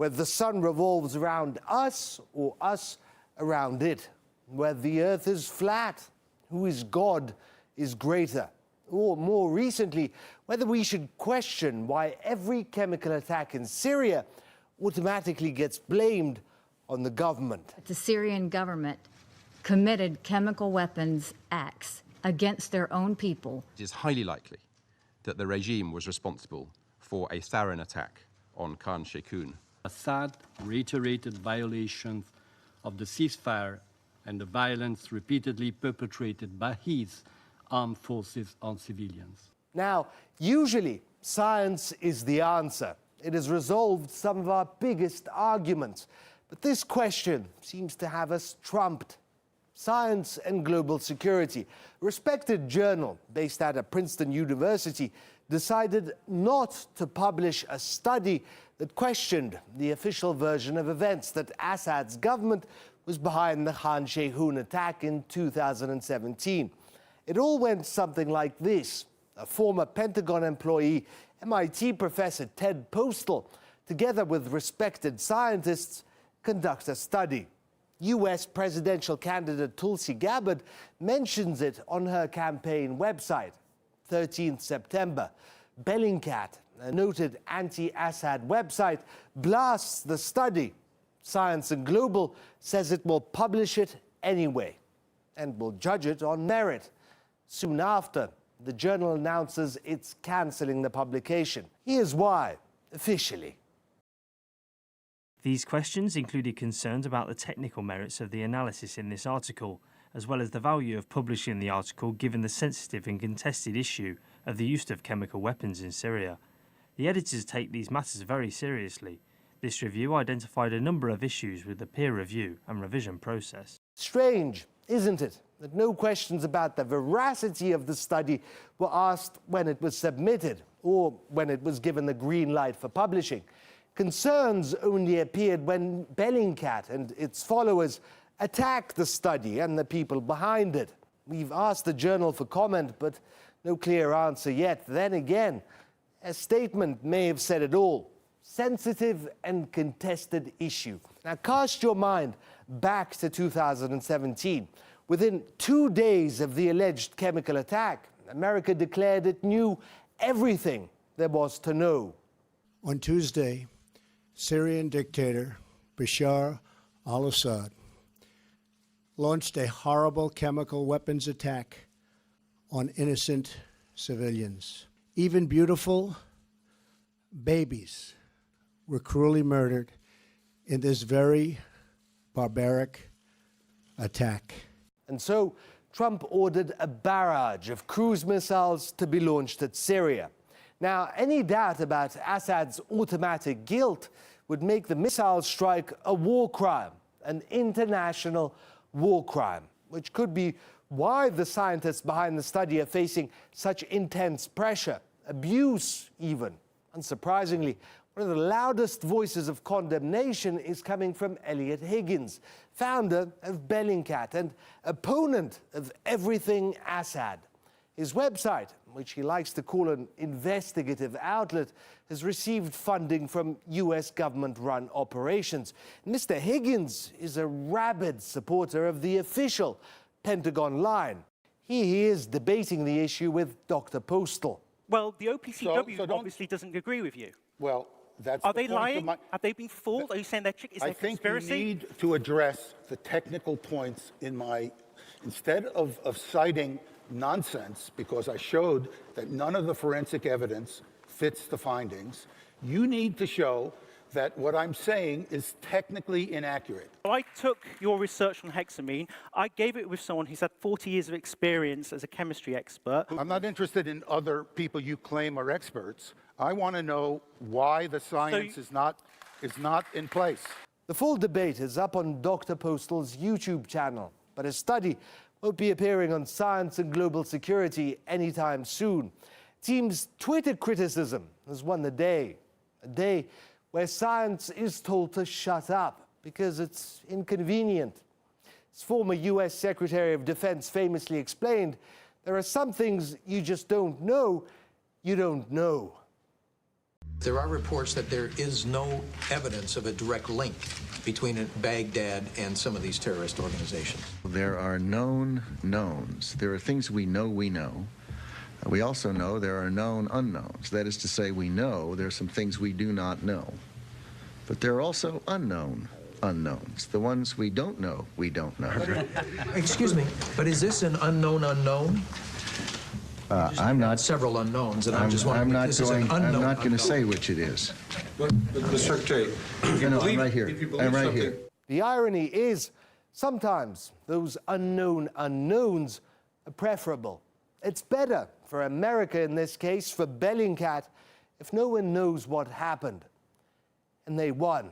whether the sun revolves around us or us around it, whether the earth is flat, who is God is greater, or more recently, whether we should question why every chemical attack in Syria automatically gets blamed on the government. The Syrian government committed chemical weapons acts against their own people. It is highly likely that the regime was responsible for a sarin attack on Khan Sheikhoun. Assad reiterated violations of the ceasefire and the violence repeatedly perpetrated by his armed forces on civilians. Now, usually, science is the answer. It has resolved some of our biggest arguments. But this question seems to have us trumped. Science and Global Security, a respected journal based out of Princeton University, decided not to publish a study that questioned the official version of events that Assad's government was behind the Khan Sheikhoun attack in 2017. It all went something like this. A former Pentagon employee, MIT professor Ted Postel, together with respected scientists, conducts a study. US presidential candidate Tulsi Gabbard mentions it on her campaign website. 13th September, Bellingcat, a noted anti-Assad website, blasts the study. Science and Global says it will publish it anyway and will judge it on merit. Soon after, the journal announces it's cancelling the publication. Here's why, officially. These questions included concerns about the technical merits of the analysis in this article, as well as the value of publishing the article given the sensitive and contested issue of the use of chemical weapons in Syria. The editors take these matters very seriously. This review identified a number of issues with the peer review and revision process. Strange, isn't it, that no questions about the veracity of the study were asked when it was submitted or when it was given the green light for publishing. Concerns only appeared when Bellingcat and its followers attacked the study and the people behind it. We've asked the journal for comment, but no clear answer yet. Then again, a statement may have said it all. Sensitive and contested issue. Now cast your mind back to 2017. Within 2 days of the alleged chemical attack, America declared it knew everything there was to know. On Tuesday, Syrian dictator Bashar al-Assad launched a horrible chemical weapons attack on innocent civilians. Even beautiful babies were cruelly murdered in this very barbaric attack. And so Trump ordered a barrage of cruise missiles to be launched at Syria. Now, any doubt about Assad's automatic guilt would make the missile strike a war crime, an international war crime, which could be why the scientists behind the study are facing such intense pressure, abuse even. Unsurprisingly, one of the loudest voices of condemnation is coming from Eliot Higgins, founder of Bellingcat and opponent of everything Assad. His website, which he likes to call an investigative outlet, has received funding from US government-run operations. Mr. Higgins is a rabid supporter of the official Pentagon line. He is debating the issue with Dr. Postel. Well, the OPCW obviously doesn't agree with you. Well, that's Are they lying? Have they been fooled? Are you saying is there conspiracy? I think you need to address the technical points in my, instead of citing nonsense, because I showed that none of the forensic evidence fits the findings, you need to show that what I'm saying is technically inaccurate. I took your research on hexamine. I gave it with someone who's had 40 years of experience as a chemistry expert. I'm not interested in other people you claim are experts. I want to know why the science is not in place. The full debate is up on Dr. Postel's YouTube channel, but his study won't be appearing on Science and Global Security anytime soon. Team's Twitter criticism has won the day, a day where science is told to shut up because it's inconvenient. As former US Secretary of Defense famously explained, there are some things you just don't know, you don't know. There are reports that there is no evidence of a direct link between Baghdad and some of these terrorist organizations. There are known knowns. There are things we know we know. We also know there are known unknowns. That is to say, we know there are some things we do not know. But there are also unknown unknowns. The ones we don't know, we don't know. Excuse me, but is this an unknown unknown? I'm not. Several unknowns, and I'm just wondering if this is an unknown I'm not going to unknown. say which it is. But Mr. Secretary, if you No, believe, I'm right here. if you believe I'm right something, here. The irony is, sometimes those unknown unknowns are preferable. It's better for America, in this case, for Bellingcat, if no one knows what happened. And they won.